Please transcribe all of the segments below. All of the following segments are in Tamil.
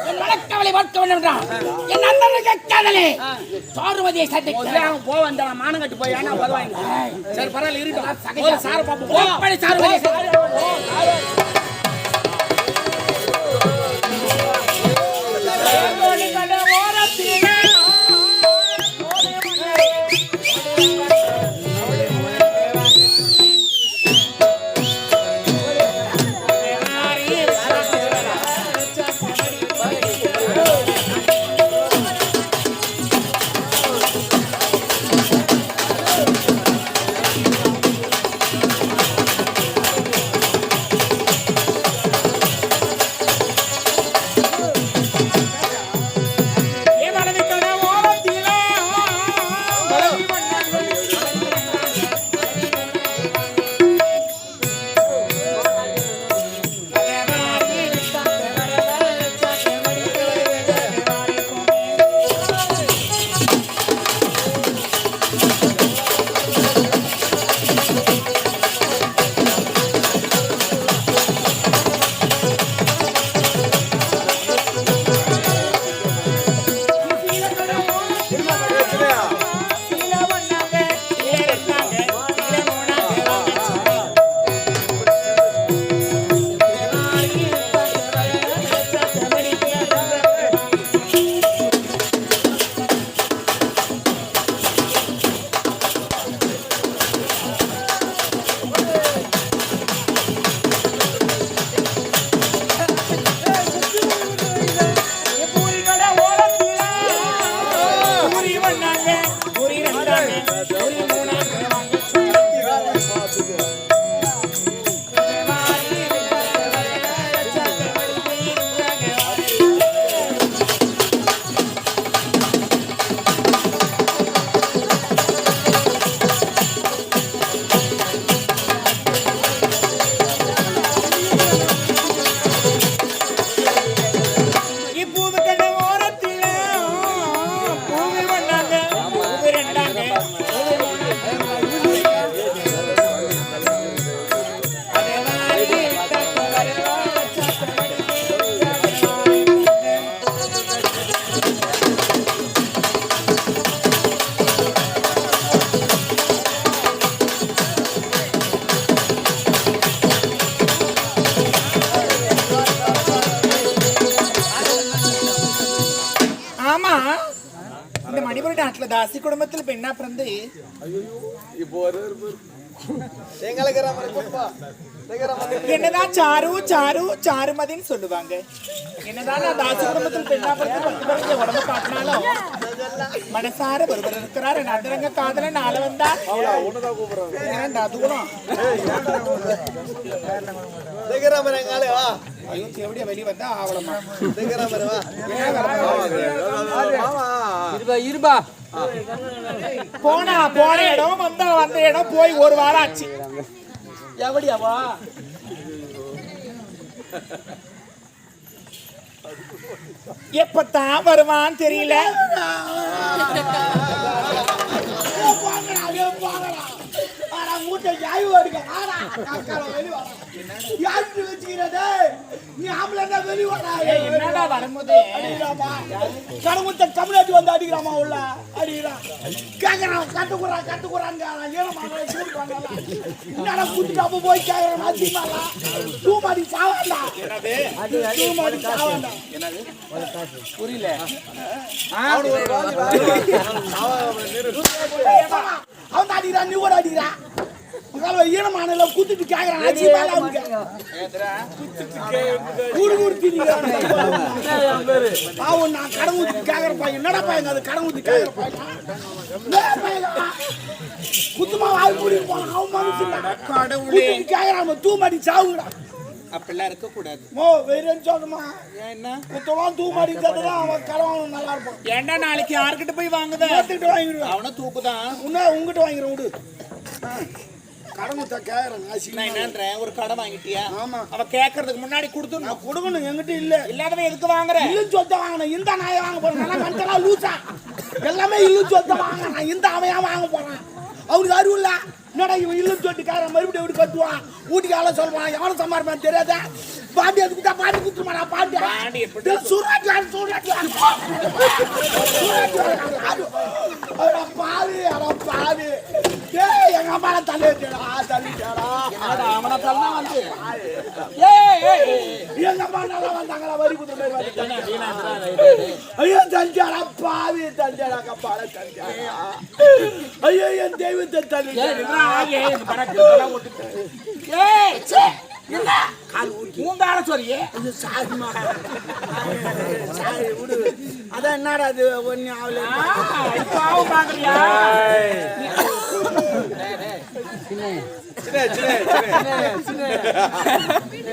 என் வழக்கவளை பார்க்க வேண்டும் என்றான். என் அண்ணனுக்கு காதலே சாருமதியை சந்திக்க போ வந்த மானம் கட்டு போய் ஏன்னா வருவாங்க. சரி பரவாயில்ல இருக்கட்டும். சார பாப்போம். எப்படி சாருமதி தாசி குடும்பத்தில் பெண்ணா பிறந்து என்னதான் சாரு சாரு சாருமதின்னு சொல்லுவாங்க. என்னதான் நான் தாசி குடும்பத்தில் பெண்ணா பிறந்து உடம்பு காட்டினாலும் மனசார ஒருவர் இருக்கிறார். என் அந்தரங்க காதலன் ஆள வந்தா வெளி வந்தா ஆவலமா போனா போன இடம் வந்த இடம் போய் ஒரு வாரம் ஆச்சு. எவடியாவா எப்பத்தான் வருவான்னு தெரியல. வரும்போது கடவுத்த கம்யூனிட்டி வந்து அடிக்கிறாமா உள்ள அடிக்கிறான் கேக்குறான் கட்டுக்குறான்னு குத்துட்டு அப்ப போய் கேக்குறான் தூமாடி சாவாண்டா தூமாடி சாவாண்டா புரியல. அவன் அடிக்கிறான் நீ கூட அடிக்கிறான் ஈரமான குத்துட்டு கேக்குறான் நான் கடன் ஊத்தி கேக்குற பையன் என்னடா பையன் அது கடன் ஊத்தி கேக்குற பையன் குத்துமா வாய் மூடி போன அவன் கேக்குறான் தூமாடி சாவுடா. அப்படிலாம் இருக்க கூடாது. வேறேன்னு சொல்லுமா என்ன குத்தலாம் தூமாடி தான் அவன் கடன் நல்லா இருப்பான். ஏன்டா நாளைக்கு யாருக்கிட்ட போய் வாங்குதான் வாங்கிடுவேன். அவனை தூக்குதான் உங்ககிட்ட வாங்கிடுவேன் விடு. ஒரு கடை வாங்கிட்டியா? அவ கேக்குறதுக்கு முன்னாடி கொடுக்கணும். எங்கிட்ட இல்ல இல்லாதவன் எதுக்கு வாங்குற? இல்லு சொத்த வாங்கணும். இந்த நாயை வாங்க போறேன் லூசா எல்லாமே இல்லு சொத்த வாங்க. இந்த அவையா வாங்க போறான். அவனுக்கு அறிவு இல்ல. என்னடா இவன் இல்லு சொட்டுக்கார மறுபடியும் எப்படி கட்டுவான்? வீட்டுக்கு ஆள சொல்றான். எவனும் சம்பாதிப்பான்னு தெரியாத பாண்டி அதுக்கு தான் பாண்டி குத்துமாடா பாண்டி பாண்டி எப்படி சூராட்டி அட பாவி டேய் எங்க அம்மா தள்ளிட்டடா அவன தள்ளனா வந்து எங்க அம்மா நல்லா வந்தாங்களா வரி குத்து மாதிரி வந்து ஐயோ தஞ்சாடா பாவி தஞ்சாடா கப்பால தஞ்சாடா ஐயோ என் தெய்வத்தை தள்ளிட்டடா என்ன கால் ஊக்கி மூந்தாட சொல்லியே சாரிமா சாரி விடு அதான் என்னடா அது ஒண்ணு ஆவல பாவம் பாக்குறியா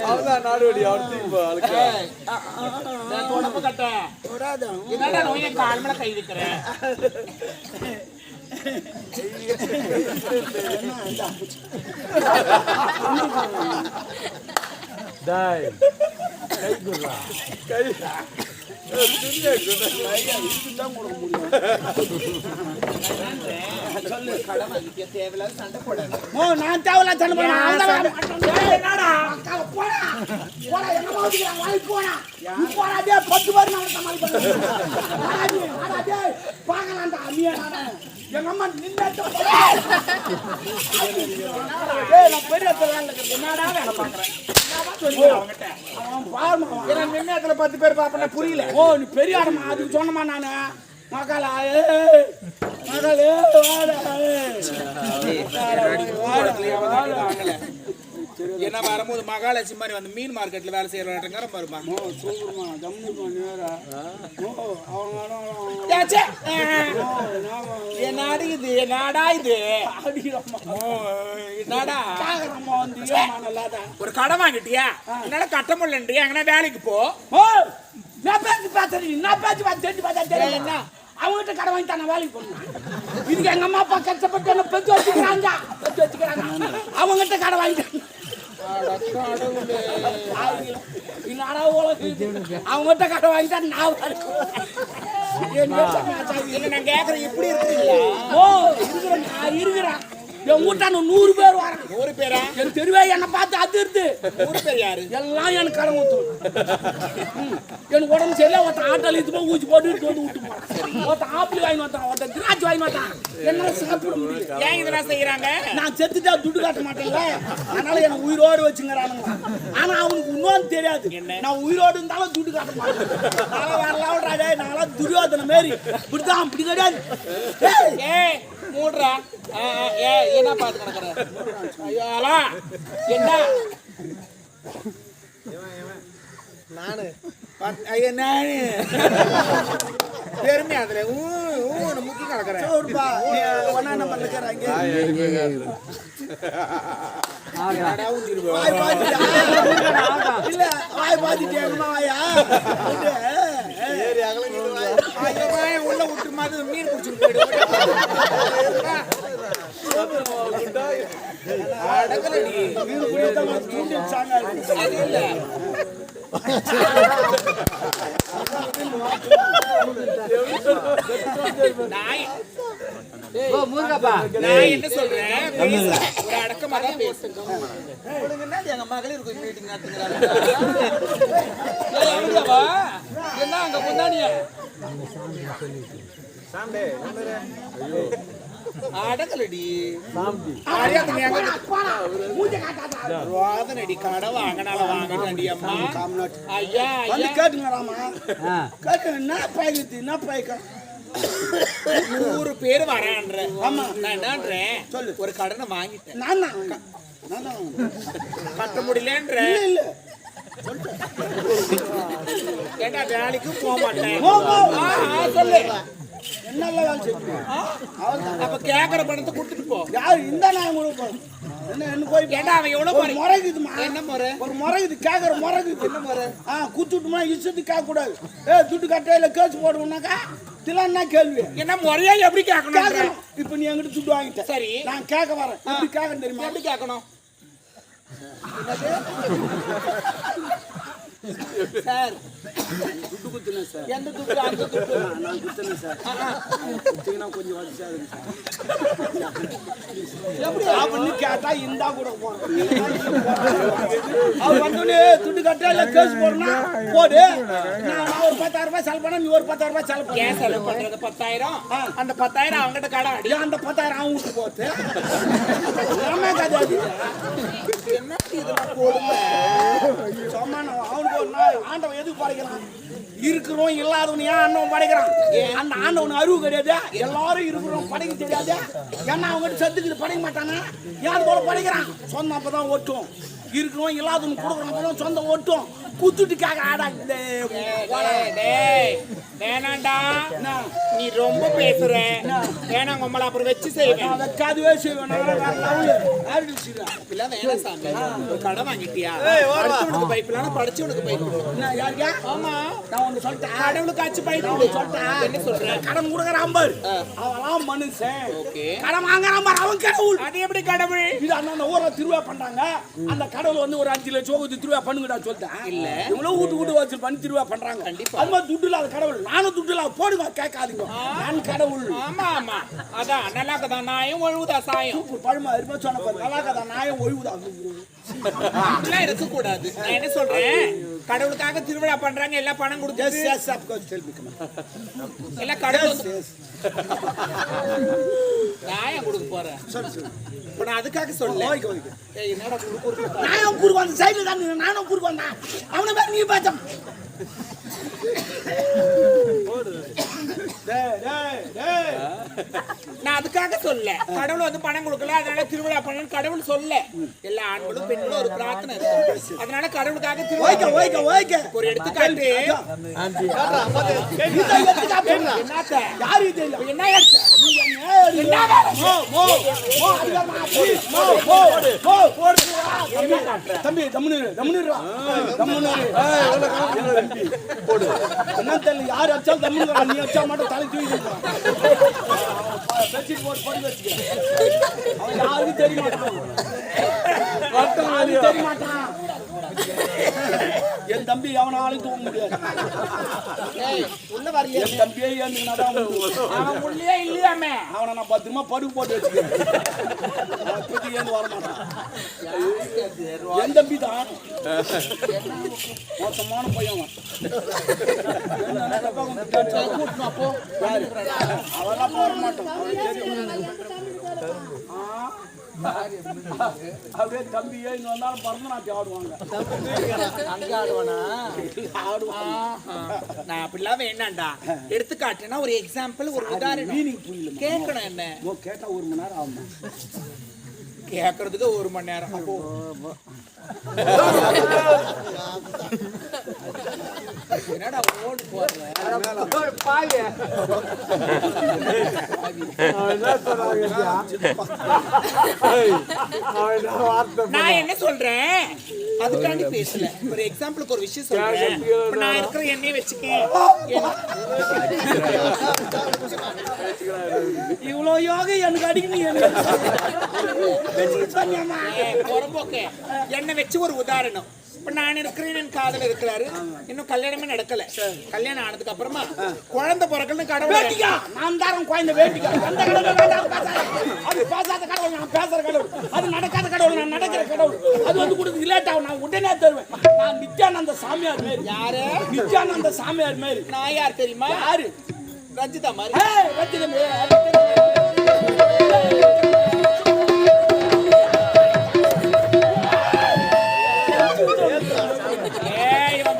அவதான் நாடோடி அவனுக்கு தொடப்பு கட்ட என்னடா நோயை கால் மேல கை வைக்கிறேன் டாய் கை குடுறா கை நான் தேவையில்ல சண்டை போனா 10 பேர் பாக்கலாம்டா எங்க அம்மா நின்று பெரிய நின்னத்துல 10 பேர் பாப்பா புரியல ஓ நீ பெரிய ஆடமா அதுக்கு சொன்னமா நானு மகளா மகளே என்ன வரும்போது மகாலட்சுமி மாதிரி வந்து மீன் மார்க்கெட்ல வேலை செய்யறாங்க பாருமா என்னடா இது என்னடா இது என்னடா ஒரு கடை வாங்கிட்டியா என்னால கட்ட முடியலன்றியா எங்கன்னா வேலைக்கு போ நான் பேச்சு பார்த்தேன் நான் பேச்சு பார்த்து என்ன அவங்ககிட்ட கடை வாங்கி தானே வேலைக்கு போகணும் இதுக்கு எங்க அம்மா அப்பா கஷ்டப்பட்டு என்ன பெற்று வச்சுக்கிறாங்க அவங்ககிட்ட கடை வாங்கிட்டாங்க அவங்ககிட்ட கடை வாங்கிட்டா நான் நான் கேக்குறேன் எப்படி இருக்கிறீங்களா ஓ இருக்கிறேன் என் வீட்டான 100 பேர் வராங்க 100 பேரா என் தெருவே என்னை பார்த்து அதிர்ந்து 100 பேர் யாரு எல்லாம் எனக்கு கடன் ஊத்தும் எனக்கு உடம்பு சரியில்லை ஒருத்தன் ஆட்டோல இது போய் ஊசி போட்டு வந்து விட்டு போறான் ஒருத்தன் ஆப்பிள் வாங்கி வந்தான் ஒருத்தன் திராட்சை வாங்கி வந்தான் என்னால சாப்பிட முடியல ஏன் இதெல்லாம் செய்யறாங்க நான் செத்துட்டா துட்டு காட்ட மாட்டேன்ல அதனால என்ன உயிரோடு வச்சுங்கிறானுங்க ஆனா அவனுக்கு இன்னொன்னு தெரியாது நான் உயிரோடு இருந்தாலும் துட்டு காட்ட மாட்டேன் நான் வரலாம்டா நான்லாம் துரியோதன மாரி இப்படிதான் அப்படி கிடையாது ஏய் மூடுறா என்ன பாத்து கிடக்குற ஐயோலா என்ன நானு ஐயா நானு பெருமையா அதுல முக்கி கிடக்குறேன் ஒன்னா நம்பர் இருக்கிறாங்க இல்ல வாய் பாத்துட்டேங்கம்மா வாயா உள்ள விட்டு மாதிரி மீன் குடிச்சுட்டு போயிடு அடக்கலடி மீன் குடிச்சா தூண்டி சாங்க அது இல்ல நான் என்ன சொல்றேன் ஒரு அடக்கமா தான் பேசுங்க எங்க மகளிர் மீட்டிங் நடத்துகிறாங்க என்ன அங்க முன்னாடியா அடக்கலடி ரோதனடி கடை வாங்கினால வாங்கினாண்டி அம்மா ஐயா ஐயா கேட்டுங்களாமா கேட்டு என்ன பாய்க்கு என்ன பாய்க்கா 100 பேர் வரான்ற ஆமா நான் என்னன்றேன் சொல்லு ஒரு கடனை வாங்கிட்டேன் நான் கட்ட முடியலன்ற இல்ல ஏண்டா வேலைக்கு போக மாட்டேன் சொல்லு என்ன வேலை செய்யணும் அப்ப கேக்குற பணத்தை கொடுத்துட்டு போ யாரு இந்த நான் கொடுப்போம் என்ன போய் ஏண்டா அவன் எவ்வளவு முறைக்குதுமா என்ன முறை ஒரு முறைக்குது கேக்குற முறைக்குது என்ன முறை குத்துட்டுமா இஷ்டத்துக்கு கேட்க கூடாது துட்டு கட்டையில கேஸ் போடுவோம்னாக்கா திலன்னா கேள்வி என்ன முறையா எப்படி கேட்கணும் இப்ப நீ என்கிட்ட துட்டு வாங்கிட்ட சரி நான் கேட்க வரேன் எப்படி கேட்கணும் தெரியுமா எப்படி கேட்கணும் சார் துட்டு குத்துனேன் சார். எந்த துட்டு அந்த துட்டு நான் குத்துனேன் சார். குத்திங்கன்னா கொஞ்சம் வலிச்சாதுங்க சார். எப்படி அப்படின்னு கேட்டா இந்தா கூட போறேன். அவர் வந்தோடனே துட்டு கட்டா இல்ல கேஸ் போடுறா போடு. நான் ஒரு 10,000 ரூபாய் செலவு பண்ணா நீ ஒரு 10,000 ரூபாய் செலவு பண்ண. ஏன் செலவு பண்றது 10,000? அந்த 10,000 அவங்ககிட்ட கடை அடி. அந்த 10,000 அவன் விட்டு போத்து. நாம கதை என்ன இது கொடுமை. அவனுக்கு ஒரு நாள் ஆண்டவன் எதுக்கு படைக்கிறான்? இருக்கிறோம் இல்லாதவன் ஏன் ஆண்டவன் படைக்கிறான்? அந்த ஆண்டவன் அறிவு கிடையாது. எல்லாரும் இருக்கிறோம் படைக்க தெரியாது. ஏன்னா அவங்க சத்துக்கிட்டு படைக்க மாட்டானா? ஏன் போல படைக்கிறான்? சொந்த அப்பதான் ஓட்டும். இருக்கிறோம் இல்லாதவன் கொடுக்குறோம் சொந்த ஓட்டும். குத்துட்டுக்காக ஆடா. வேணாண்டா நீ ரொம்ப பேசுற. வேணா உங்களை அப்புறம் வச்சு செய்வேன். வைக்காதுவே செய்வேன். வேணாம் சாமி. ஒரு கடை வாங்கிட்டியா? படிச்சவனுக்கு பைப்லாம் படிச்சவனுக்கு பைப். யாருக்கா? ஆமா நான் ஒண்ணு சொல்லிட்டேன். கடவுளுக்காச்சு பைப் சொல்லிட்டேன். என்ன சொல்றேன்? கடன் கொடுக்குறான் பாரு. அவன் மனுஷன். ஓகே. கடன் வாங்குறான் பாரு. அவன் கடவுள். அது எப்படி கடவுள்? இது அந்த ஊர்ல திருவிழா பண்றாங்க. அந்த கடவுள் வந்து ஒரு 5 லட்சம் ஊத்தி திருவிழா பண்ணுங்கடா சொல்லிட்டேன். இல்ல இவ்வளவு வீட்டு வச்சு பண்ணி திருவிழா பண்றாங்க. கண்டிப்பா. அது மாதிரி துட்டு இல்லாத கடவுள். நானும் துட்டு இல்லாத போடுங்க கேட்காதீங்க. நான் கடவுள். ஆமா ஆமா அதான் நல்லா கதா நாயும் ஒழுகுதா சாயம். பழமா இருப்பா சொன்ன பாரு. நல்லா கதா நாயும் ஒழுகுதா. அப்படிலாம் இருக்கக்கூடாது. நான் என்ன சொல்றேன், கடவுளுக்காக திருவிழா பண்றாங்க. எல்லாம் பணம் கொடுத்து எல்லாம் கடவுள் நாயம் கொடுக்க போறேன். இப்ப நான் அதுக்காக சொல்ல என்னடா நானும் குறுக்கு அந்த சைடுல தான் நானும் குறுக்கு வந்தேன். அவனை மாதிரி நீ பார்த்தோம். நான் அதுக்காக சொல்ல கடவுள் வந்து பணம் கொடுக்கல அதனால திருவிழா பண்ணணும் கடவுள் சொல்ல. எல்லா ஆண்களும் பெண்களும் ஒரு பிரார்த்தனை இருக்கு. அதனால கடவுளுக்காக திருவிழா ஒரு எடுத்துக்காட்டு. தம்பி யாரு அச்சாலும் தமிழ் நீ அச்சா மட்டும் தலை தூக்கி அவன் யாருக்கும் தெரிய மாட்டான். என் தம்பி அவனாலும் தூங்க முடியாது. உள்ள வரைய என் தம்பியே ஏந்துனாதான் அவன் உள்ளே இல்லையாமே. அவனை நான் பத்திரமா படுக்கு போட்டு வச்சுக்கிறேன். ஏந்து வர மாட்டான். என் தம்பி தான் மோசமான பையன். அவெல்லாம் போட மாட்டோம். அப்படியே தம்பியே இங்க வந்தாலும் பரதநாட்டியம் ஆடுவாங்க. நான் அப்படிலாம் வேணாண்டா. எடுத்துக்காட்டுனா ஒரு எக்ஸாம்பிள் ஒரு உதாரணம் மீனிங் புரியல. கேட்கணும். என்ன கேட்டா 1 மணி நேரம் ஆகும். கேட்கறதுக்கு 1 மணி நேரம். அப்போ என்னடா ஓடு போடுற நான் என்ன சொல்றேன் அதுக்காண்டி பேசல. ஒரு எக்ஸாம்பிளுக்கு ஒரு விஷயம் சொல்றேன். நான் இருக்கிற எண்ணெய் வச்சுக்கேன். இவ்வளவு யோகா எனக்கு அடிக்கணும். என்ன வச்சு ஒரு உதாரணம். இப்ப நான் இருக்கிறேன், என் காதல இருக்கிறாரு, இன்னும் கல்யாணமே நடக்கல. கல்யாணம் ஆனதுக்கு அப்புறமா குழந்தை பிறக்கணும் கடவுள். நான் தாரம் குழந்தை வேண்டிக்க. அந்த கடவுள் அது பேசாத கடவுள், நான் பேசுற கடவுள். அது நடக்காத கடவுள், நான் நடக்கிற கடவுள். அது வந்து கொடுத்து லேட் ஆகும், நான் உடனே தருவேன். நான் நித்யானந்த சாமியார் மாரி. யாரு? நித்யானந்த சாமியார் மாரி. நான் யார் தெரியுமா? யாரு? ரஞ்சிதா மாதிரி. ரஞ்சிதா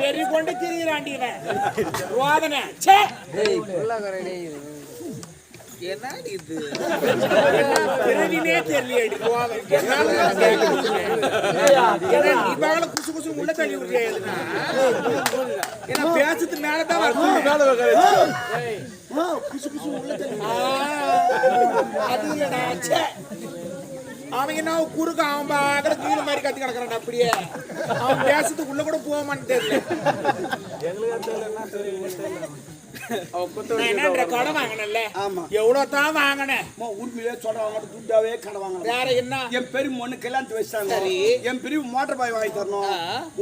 வெறி கொண்டு திரிகிறாண்டி ரோதனை. என்னடி இது பிறவினே தெரியல. குசு குசு உள்ள தள்ளி விடுறேன். ஏன்னா பேசுறது மேலதான் குசு குசு உள்ள தள்ளி அது இல்லடா. அவன் என்ன குறுக்க அவன் பாக்கற கீழ மாதிரி கட்டி கிடக்குறான் அப்படியே. அவன் பேசத்துக்கு உள்ள கூட போக மாட்டேன். என்ன கடை வாங்கினல? ஆமா. எவ்வளவு தான் வாங்கினேன்? உண்மையிலே சொல்றவங்க துட்டாவே கடை வாங்கணும். வேற என்ன? என் பெரிய பொண்ணு கல்யாணத்து வச்சாங்க. என் பெரிய மோட்டர் பாய் வாங்கி தரணும்.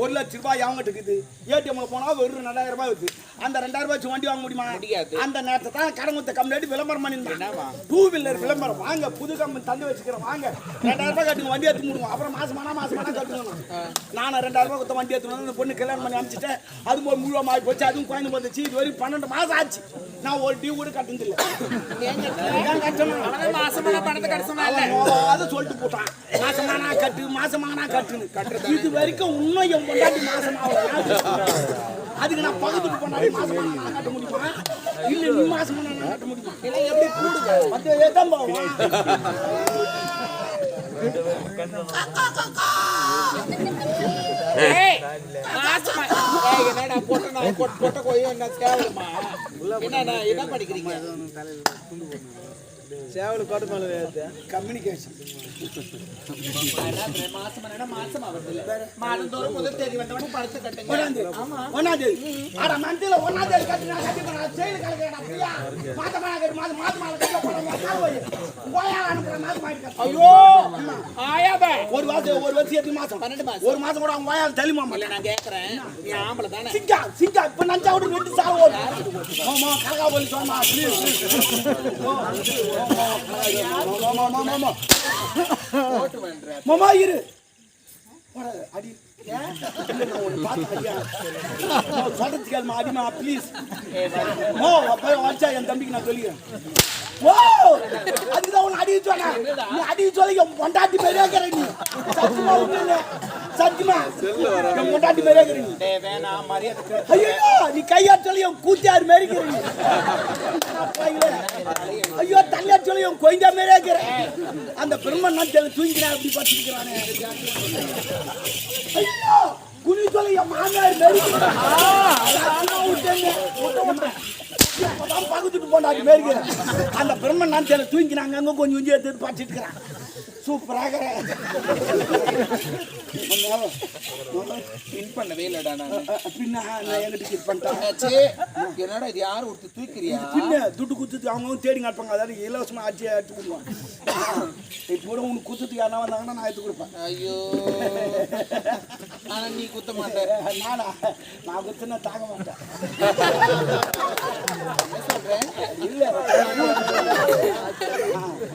1 லட்சம் ரூபாய் அவங்ககிட்ட இருக்குது. ஏடிஎம்ல போனா வெறும் 2000 ரூபாய் வருது. அந்த 2000 ரூபாய் வண்டி வாங்க முடியுமா? முடியாது. அந்த நேரத்தை தான் கடன் கொடுத்த கம்பெனி விளம்பரம் பண்ணிருந்தாங்க. 2 வீலர் விளம்பரம் வாங்க, புது கம்பெனி தந்து வச்சுக்கிறேன் வாங்க, 2000 ரூபாய் கட்டுங்க வண்டி எடுத்து முடியும். அப்புறம் மாசமானா கட்டணும். நானும் 2000 ரூபாய் கொடுத்த வண்டி எடுத்து அந்த பொண்ணு கல்யாணம் பண்ணி அனுப்பிச்சிட்டேன். அது போய் முழுவா மாறி போச்சு. அதுவும் கோயம்பு வந்துச்சு. இது வரைக்கும் 12 மாசம் ஆச்சு. நான் ஒரு டியூ கூட கட்டுனது இல்ல. மாசமான பணத்தை கட்ட சொன்னால அதை சொல்லிட்டு போட்டான். மாசமானா கட்டுன்னு. இது வரைக்கும் இன்னும் என் பொண்டாட்டி அதுக்கு நான் பக்கத்துக்கு பொண்டாட்டி மாசமான கட்ட முடியுமா? இல்ல நீ மாசமான கட்ட முடியுமா? இல்லை எப்படி கூடுங்க மத்திய தான் போவான். என்னடா பொட்ட கோயும் என்ன தேவலுமா? என்ன படிக்கிறீங்க? சேவல் கோட்டை மேல கம்யூனிகேஷன் மாசம் மாதந்தோறும் முதல் தேதி வந்தவன பணத்தை கட்டுங்க. 1ஆம் தேதி. அட மந்தில 1ஆம் தேதி கட்டினா கட்டி பண்ண செயல் கலக்கடா பிரியா. மாதமா கட்டு மாதமா கட்ட போறோம். கோயா அனுப்புற மாதமா கட்ட. ஐயோ ஆயாபே ஒரு வருஷம் எத்தனை மாசம்? 12 மாசம். ஒரு மாசம் கூட அவங்க கோயா தள்ளிமா. இல்ல நான் கேக்குறேன், நீ ஆம்பள தானே? சிங்கா இப்ப நஞ்சாவோட ரெண்டு சாவோ. மாமா கலகா போலி சொன்னா ப்ளீஸ். மாமா இரு அடி அடிமா ப்ளீஸ். என் தம்பிக்கு நான் சொல்லிக்கிறேன். அதுக்குதான் உன்னை அடிக்க சொன்னேன். நீ அடிக்க சொல்லி என் பொண்டாட்டி மாதிரியே இருக்கிற நீ. சத்தியமா என் பொண்டாட்டி மாதிரியே இருக்கிற நீ. ஐயோ நீ கையாட் சொல்லி என் கூத்தியார் மாரி இருக்கிற நீ. ஐயோ தள்ளியாட் சொல்லி என் கொய்ந்தா மாதிரியே இருக்கிற. அந்த பெருமன் நான் தூங்கினா அப்படி பார்த்துக்கிறானே. ஐயோ குனி சொல்லி என் மாமியார் மாரி பகுத்துட்டு போனாடி மேற்கு. அந்த பெருமன் நான் தெரியல தூங்கினாங்க. அங்க கொஞ்சம் கொஞ்சம் எடுத்து பார்த்துட்டு இருக்கிறான். சூப்பராக பண்ணவே இல்லடா. பின்ன நான் எங்கிட்ட கிட் பண்ணிட்டேன். என்னடா இது யாரும் ஒருத்தர் தூக்கிறியா? பின்ன துட்டு குத்துட்டு அவங்க தேடி காட்டுப்பாங்க. அதாவது இலவசமா ஆட்சி எடுத்து கொடுப்பாங்க. இப்போ கூட உனக்கு குத்துட்டு யாரா வந்தாங்கன்னா நான் எடுத்து கொடுப்பேன். ஐயோ ஆனா நீ குத்த மாட்டேன். நான் குத்துனா தாங்க மாட்டேன். சொல்றேன் இல்ல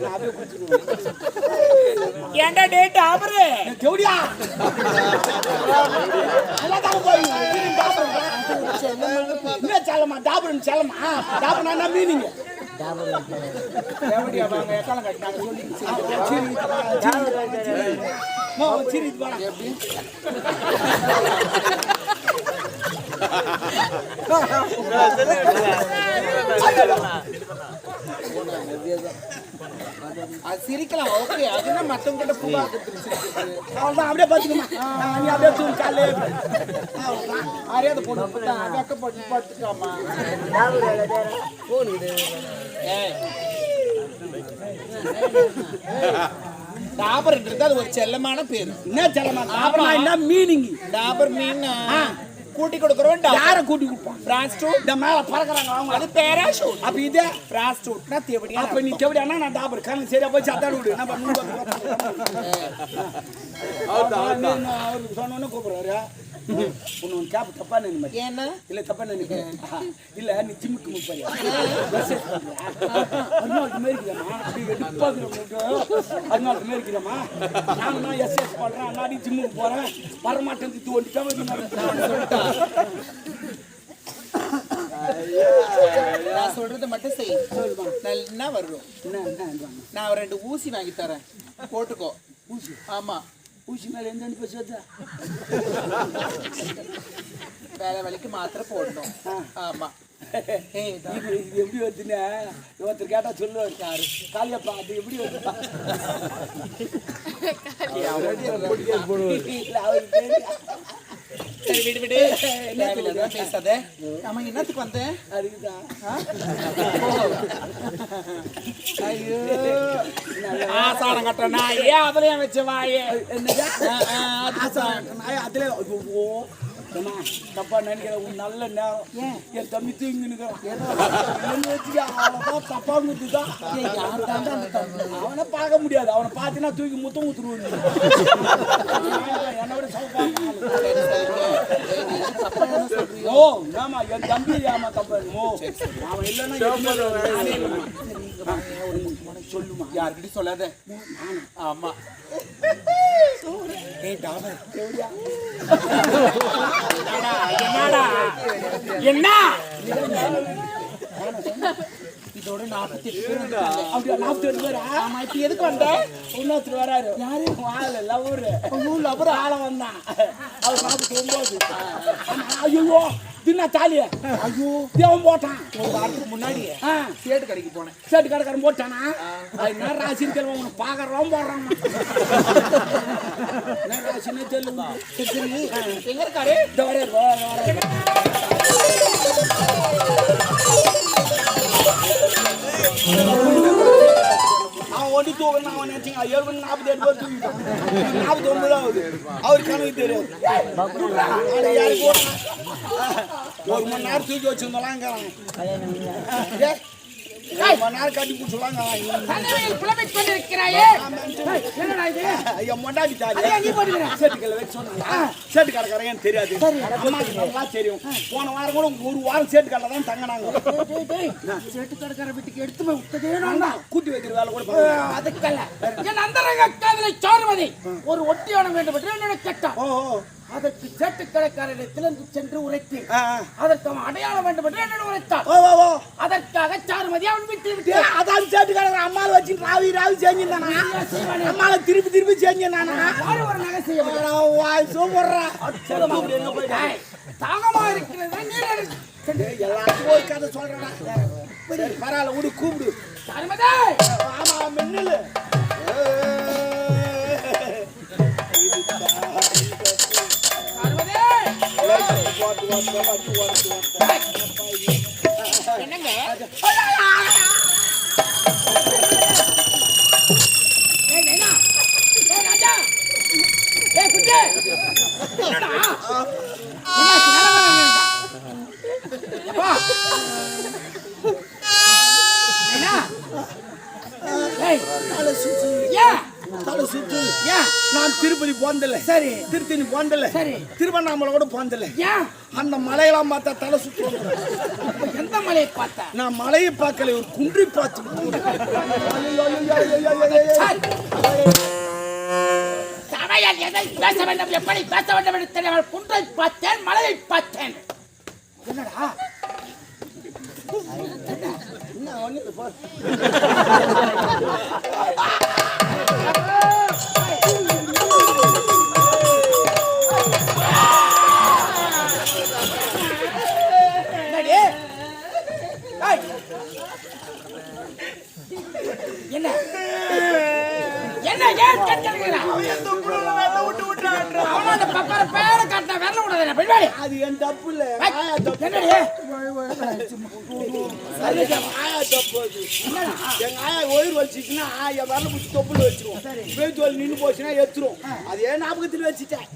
நான் அப்படியே குத்துடுவேன். ஏண்டா டேட் ஆபரே ஜோடியா எல்லாம் தாங்க போய் என்ன செல்லமா டாபரன் செல்லமா டாபரன் என்ன மீனிங்? தேவடியா வாங்க எக்காலம் கட்டினாங்க சொல்லி சிரிச்சு போறா. எப்படி அது சிரிக்கலாம். ஓகே அதுனா மத்தவங்க கிட்ட புகா அவ்வளவுதான் அப்படியே பாத்துக்கமா. நீ அப்படியே தூண் காலே ஆரியாத பொண்ணு அக்க போட்டு பாத்துக்காமா. டாபர்ன்றது அது ஒரு செல்லமான பேரு. என்ன செல்லமா? டாபர்னா என்ன மீனிங்? டாபர் மீன் கூட்டி கொடுக்கறோம். யார கூட்டி கொடுப்பான்? பிராஸ்டியூட். இந்த மேல பறக்கறாங்க அவங்க. அது பேராஷூட். அப்ப இது பிராஸ்டியூட்னா தேவடியா. அப்ப நீ தேவடியானா நான் டாபர் கண்ணு சரியா போய் சத்தாடு விடு. நான் பண்ணு அவருக்கு சொன்னோன்னு கூப்பிடுறாரு. உன்னை கேப் தப்பா நினைப்பேன். ஏன்னா இல்ல தப்பா நினைப்பேன். இல்ல நீ ஜிம்முக்கு முப்பாரு அருணாவுக்கு மேரிக்கிறமா அப்படி அருணாவுக்கு மேரிக்கிறமா. நான் தான் எஸ்எஸ் பண்றேன். அண்ணாடி ஜிம்முக்கு போறேன் வரமாட்டேன். இது நான் சொல்றத மட்டும் செய். நல்லா வரும். நான் 2 ஊசி வாங்கி தரேன் போட்டுக்கோ. ஊசி? ஆமா. ஊசி மேல எந்த பேசுறது? வேலை வேலைக்கு மாத்திரை போடணும். ஆமா. இது எப்படி வருதுன்னா ஒருத்தர் கேட்டா சொல்லுவாரு. யாரு? காளியப்பா அது எப்படி வருது? சரி விடு விடு. தேவையில்லாத பேசாத. ஆமா என்னத்துக்கு வந்தேன்? அதுக்குதான். ஐயோ ஆசாரம் கட்ட நாயே அதுலயும் வச்ச வாயே. என்னது? நாய் அதுல ஐயோ ஏம்மா, தப்பா நினைக்கிற உன் நல்ல நேரம் என் தம்பி தூங்கினுக்கிறான் வச்சுக்க அவ்வளோதான் தப்பா முத்துதான். அவனை பார்க்க முடியாது, அவனை பார்த்தீங்கன்னா தூக்கி முத்தம் ஊத்துருவோம். என்னை விட ஓ ஆமா என் தம்பி ஏமா தப்பா ஓ அவன் இல்லைன்னா சொல்லுமா யாருக்கிட்ட சொல்லாத. ஆமா என்னடா என்ன இதோட 48 அப்படியா 48 பேரா? ஆமா இப்ப எதுக்கு வந்த? இன்னொருத்தர் வராரு. யாரு? ஆள் லவ்வரு. லவ்வரு ஆள வந்தான். அவர் 49. ஐயோ தின்னா தாலிய ஐயோ தேவன் போட்டான். ஒரு வாரத்துக்கு முன்னாடி சேட்டு கடைக்கு போனேன். சேட்டு கடைக்காரன் போட்டானா? அது என்ன ராசின்னு தெரியல, உனக்கு பார்க்கறோம் போடுறான். என்ன ராசின்னு தெரியல. எங்க இருக்காரு? இந்த வரையாரு அவன் ஒண்டி தூக்கணும். அவன் நினைச்சிங்க 48 பேர் தூக்கிட்டான். 49 ஆகுது. அவர் கணக்கு தெரியாது. ஒரு மணி நேரம் தூக்கி வச்சிருந்தோம்லாங்க. 1 மணி நேரம் கட்டி பிடிச்சலாங்க. மொண்டாடி சேட்டுக்களை வச்சு சொன்னாங்க. சேட்டு கடைக்காரங்க தெரியாது, அம்மாக்கு நல்லா தெரியும். போன வாரம் கூட 1 வாரம் சேட்டு கடை தான் தங்கினாங்க. சேட்டு கடைக்கார வீட்டுக்கு எடுத்து போய் விட்டதே கூட்டி வைக்கிற வேலை கூட அதுக்கல்ல. என் அந்தரங்க காதலை சாருமதி ஒரு ஒட்டியானம் வேண்டும் என்று என்னோட கேட்டான். அதற்கு சேட்டு கடைக்காரரிடத்தில் சென்று உரைத்தேன். அதற்கு அவன் அடையாளம் வேண்டும் என்று என்னோட உரைத்தான். அதற்காக சாருமதி அவன் விட்டு விட்டு அதான் சேட்டு கடைக்காரன் அம்மாவை வச்சு ராவி ராவி செஞ்சிருந்தானா? அம்மாவை திருப்பி திருப்பி செஞ்சிருந்தானா? ஒரு நகை செய்ய தாகமா இருக்கிறது நீர் எல்லாத்துக்கும் ஒரு கதை சொல்றா. பரவாயில்ல விடு, கூப்பிடு. சாருமதி ஆமா மின்னலு என்னங்க ராஜா குட்டி என்னடா தலை சுத்து. நான் திருப்பதி போனதில்லை, சரி திருத்தணி போனதில்லை, சரி திருவண்ணாமலை கூட போனதில்லை. அந்த மலையெல்லாம் பார்த்தா தலை சுத்து. எந்த மலையை பார்த்தா? நான் மலையை பார்க்கல, ஒரு குன்றை பார்த்து. சபையில் எதை பேச வேண்டும், எப்படி பேச வேண்டும் என்று தெரியாமல் குன்றை பார்த்தேன், மலையை பார்த்தேன். என்னடா என்ன என்ன ஏன் கேட்கிறீங்களா? அவனோட பப்பர பேரை காட்டின வரல விடாத பெண்பாடி. அது என் தப்பு இல்ல. என்னடி ஆயா தப்பு அது. எங்க ஆயா ஒயிர் வச்சுச்சுன்னா என் வரல பிடிச்சி தொப்புல வச்சிருவோம். பேச்சு வலி நின்று போச்சுன்னா எடுத்துரும். அது ஏன் ஞாபகத்தில் வச்சுட்டேன்.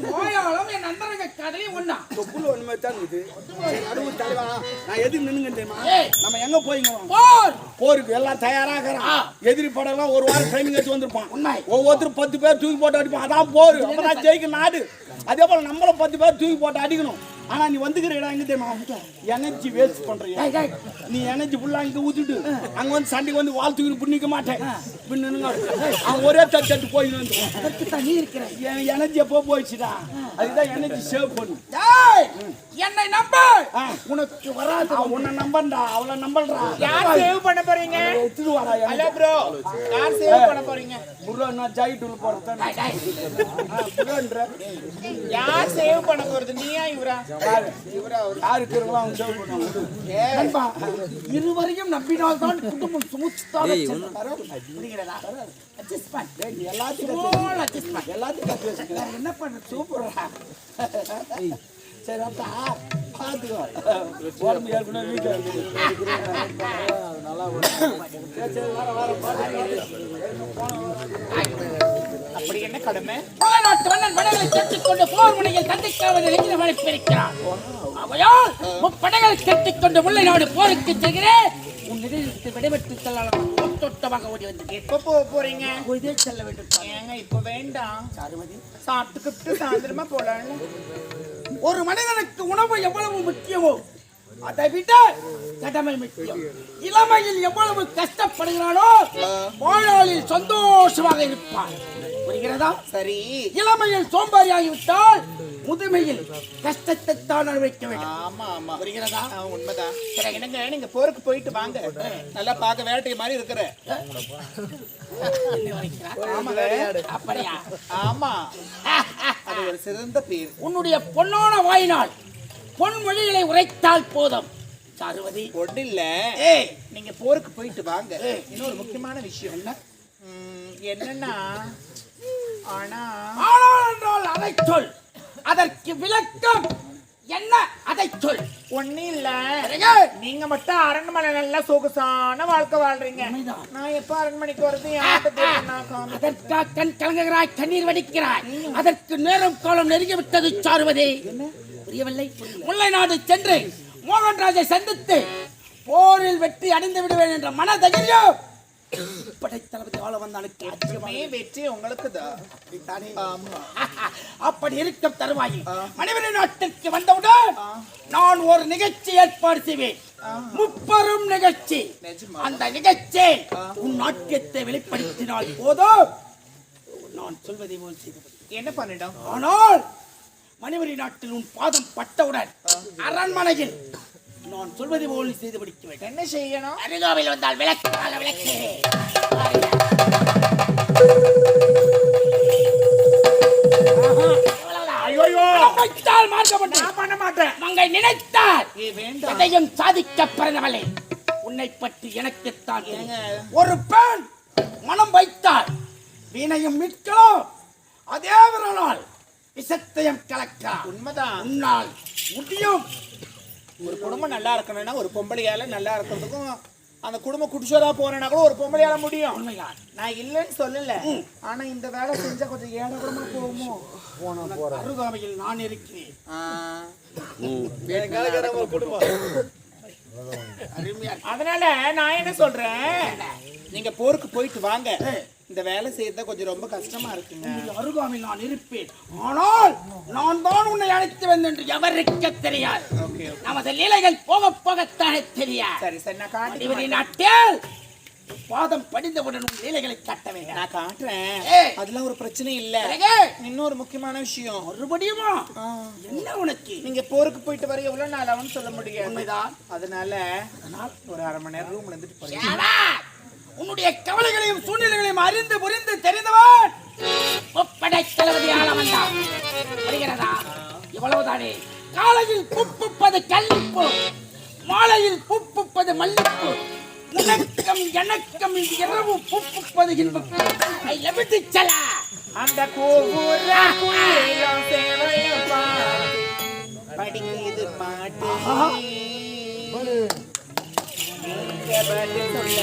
நோயாளம் என் நண்பரங்க கதையும் ஒண்ணா தொப்புல ஒண்ணுமே தான் இது. நடுவு தலைவா நான் எதுக்கு நின்னுங்க தெரியுமா? நம்ம எங்க போய்ங்க போருக்கு எல்லாம் தயாராகிறான். எதிரி படம் ஒரு வாரம் ட்ரைனிங் எடுத்து வந்திருப்பான். ஒவ்வொருத்தரும் 10 பேர் தூக்கி போட்டு அடிப்பான். அதான் போரு. அப்பதான் ஜெயிக்க நாடு. அதே போல நம்மளும் 10 பேர் தூக்கி போட்டு அடிக்கணும். ஆனா நீ வந்துக்கிற இடம் எங்க தெரியுமா? எனர்ஜி வேஸ்ட் பண்றீங்க. நீ எனர்ஜி ஃபுல்லா இங்க ஊத்திட்டு அங்க வந்து சண்டைக்கு வந்து வாழ் தூக்கி பின்னிக்க மாட்டேன். பின்னுங்க அவன் ஒரே தட்டு போயிட்டு வந்து தண்ணி இருக்கிறேன். என் எனர்ஜி எப்போ போயிடுச்சுடா. அதுதான் எனர்ஜி சேவ் பண்ணு. என்னை நம்ப உனக்கு வராது. உன்னை நம்பண்டா, அவளை நம்பல்றா. யார் சேவ் பண்ண போறீங்க? எடுத்துட்டு வாடா. ஹலோ ப்ரோ, யார் சேவ் பண்ண போறீங்க? புரோ நான் ஜாய் டூல் போறேன். புரோன்ற யார் சேவ் பண்ண போறது? நீயா இவரா? இவரா? யாருக்கு இருக்கோ அவங்க சேவ் பண்ணுவாங்க. இருவரையும் நம்பினால் தான் குடும்பம் சுமுத்தாக புரிகிறதா? எல்லாத்துக்கும் என்ன பண்ண சூப்பரா. சரி அப்பா பாத்துக்கோ. உடம்பு ஏற்கனவே வீட்டுல நல்லா அப்படி என்ன கடமை? நாட்டு மன்னன் படைகளை கட்டிக்கொண்டு போர் முனையில் சந்திக்காமல் இருக்கிறான். அவையால் முப்படைகளை கட்டிக்கொண்டு முல்லை நாடு போருக்கு செல்கிறேன். உன் நிலையத்தை விடைபெற்று செல்லலாம். தொட்டமாக ஓடி வந்து எப்ப போக போறீங்க? இதே செல்ல வேண்டும். ஏங்க இப்ப வேண்டாம், சாப்பிட்டுக்கிட்டு சாயந்தரமா போலாம். ஒரு மனிதனுக்கு உணவு எவ்வளவு முக்கியமோ அதை விட கடமை முக்கியம். இளமையில் எவ்வளவு கஷ்டப்படுகிறானோ வாழ்நாளில் சந்தோஷமாக இருப்பான். புரிகிறதா? சரி. இளமையில் சோம்பேறியாகிவிட்டால் முதுமையில் கஷ்டத்தை தான் அனுபவிக்க வேண்டும். ஆமா ஆமா, புரிகிறதா? உண்மைதான். என்னங்க நீங்க போருக்கு போயிட்டு வாங்க, நல்லா பார்க்க வேட்டை மாதிரி இருக்கிற. அப்படியா? ஆமா, அது ஒரு சிறந்த பேர். உன்னுடைய பொன்னான வாயினால் பொன்மொழிகளை உரைத்தால் போதும். சாருவதி ஒண்ணு இல்ல, நீங்க போருக்கு போயிட்டு வாங்க. இன்னொரு முக்கியமான விஷயம் என்ன என்னன்னா, ஆனால் என்றால் அதை சொல். அதற்கு விளக்கம் என்ன? அதை சொல். ஒண்ணு இல்ல, நீங்க மட்டும் அரண்மனை நல்லா சொகுசான வாழ்க்கை வாழ்றீங்க. நான் எப்ப அரண்மனைக்கு வருது? அதற்காக கண் கலங்குகிறாய், கண்ணீர் வடிக்கிறாய். அதற்கு நேரம் காலம் நெருங்கி விட்டது. சாருவதி புரியவில்லை? முல்லை நாடு சென்று மோகன்ராஜை சந்தித்து போரில் வெற்றி அடைந்து விடுவேன் என்ற மன தைரியம் படைத்தளபதி ஆள வந்தானுக்கு அச்சமே வெற்றி உங்களுக்கு தான். அப்படி இருக்கும் தருவாயில் மணிவரி நாட்டிற்கு வந்தவுடன் நான் ஒரு நிகழ்ச்சி ஏற்பாடு செய்வேன். முப்பெரும் நிகழ்ச்சி. அந்த நிகழ்ச்சி உன் நாட்டியத்தை வெளிப்படுத்தினால் போதும். நான் சொல்வதை போல் செய்து என்ன பண்ணிடும். ஆனால் மணிவரி நாட்டில் உன் பாதம் பட்டவுடன் அரண்மனையில் நான் சொல்வதை போல் செய்து படிக்க வேண்டும். என்ன செய்யணும்? அருகாமையில் வந்தால் விளக்காக விளக்குகிறேன். மங்கை நினைத்தால் எதையும் சாதிக்க பிறந்தவளே. உன்னை பற்றி எனக்குத்தான் ஒரு பெண் மனம் வைத்தால் வீணையும் மீட்கலாம், அதே விரலால் விஷத்தையும் கலக்கலாம். உண்மைதான். உன்னால் முடியும். ஒரு குடும்பம் நல்லா இருக்கணும்னா ஒரு பொம்பளையால நல்லா இருக்கிறதுக்கும், அந்த குடும்பம் குடிச்சதா போனா கூட ஒரு பொம்பளையால முடியும். நான் இல்லைன்னு சொல்லல, ஆனா இந்த வேலை செஞ்சா கொஞ்சம் ஏழை குடும்பம் போகுமோ. அருகாமையில் நான் இருக்கிறேன். அதனால நான் என்ன சொல்றேன், நீங்க போருக்கு போயிட்டு வாங்க. இந்த வேலை செய்யறத கொஞ்சம் ரொம்ப கஷ்டமா இருக்குங்க. அருகாமையில் நான் இருப்பேன். ஆனால் நான் தான் உன்னை அழைத்து வந்தேன் என்று எவருக்கு தெரியாது. நமது லீலைகள் போக போகத்தானே தெரியாது. சரி சரி, நான் காட்டுறேன். நாட்டில் பாதம் படிந்தவுடன் உன் லீலைகளை காட்ட வேண்டும். நான் காட்டுறேன், அதெல்லாம் ஒரு பிரச்சனை இல்ல. இன்னொரு முக்கியமான விஷயம். மறுபடியுமா? என்ன உனக்கு? நீங்க போருக்கு போயிட்டு வர எவ்வளவு நாள் ஆகும்னு சொல்ல முடியாது. உண்மைதான். அதனால ஒரு அரை மணி நேரம் ரூம்ல இருந்துட்டு போறேன். உன்னுடைய கவலைகளையும் சூழ்நிலைகளையும் அறிந்து புரிந்து தெரிந்தவன் முப்படை தளபதி ஆள வந்தான். புரிகிறதா? இவ்வளவுதானே. காலையில் பூப்புப்பது கல்லிப்பூ, மாலையில் பூப்புப்பது மல்லிப்பூ, உனக்கம் எனக்கம் இரவு பூப்புப்பது இன்பம். ஐ லவ் யூ சலா. அந்த கோபுர குயிலும் சேவையும் படிக்குது பாட்டு. நீங்க பதில் சொல்ல